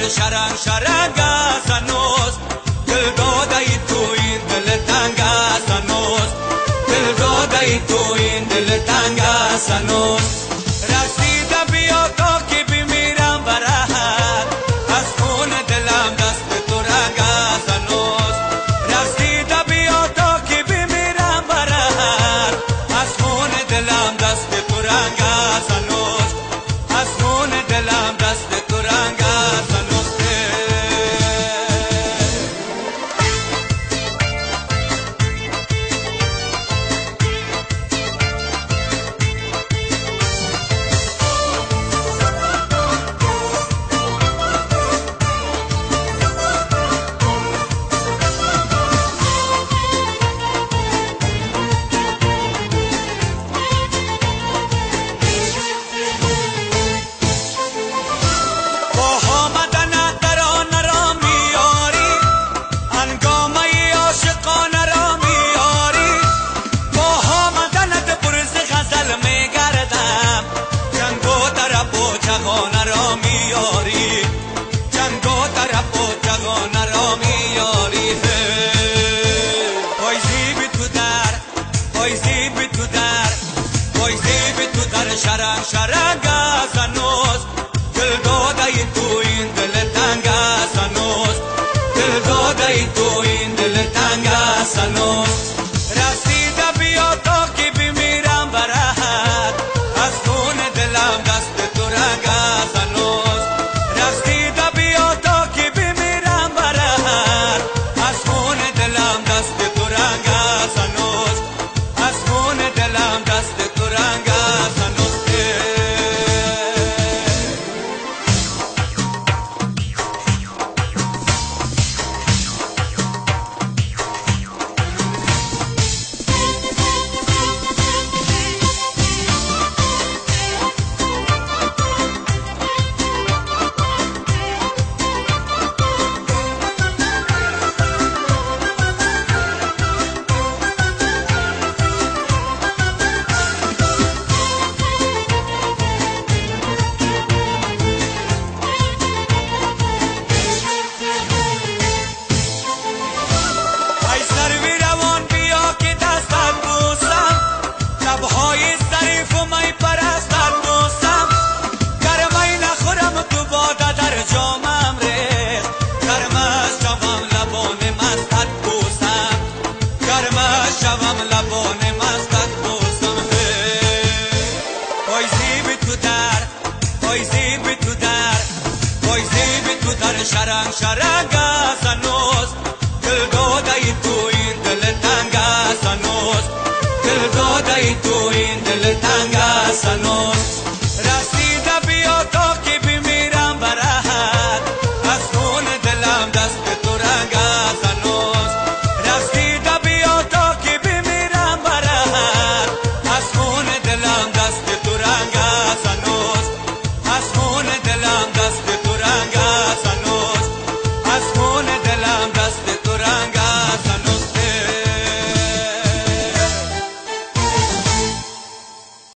شرنگ شرنگ است هنوز، دل داده ای تو این دل تنگ است هنوز، دل داده ای تو این دل تنگ است هنوز. رسیده بیا تا که بمیرم برات، از خون دلم دست تو رنگ است هنوز. رسیده بیا تا که بمیرم برات، از خون دلم دست تو رنگ است هنوز، از خون دلم دست تو رنگ است هنوز. شرنگ شرنگ است هنوز، دل داده ای تو این دل تنگ است هنوز، دل داده ای تو این دل تنگ است هنوز. رسیده بیا تا که بمیرم برات، از خون دلم دست تو رنگ است هنوز. رسیده بیا تا که بمیرم برات، از خون دلم دست تو رنگ است هنوز، از خون دلم دست تو رنگ است هنوز. شرنگ شرنگ است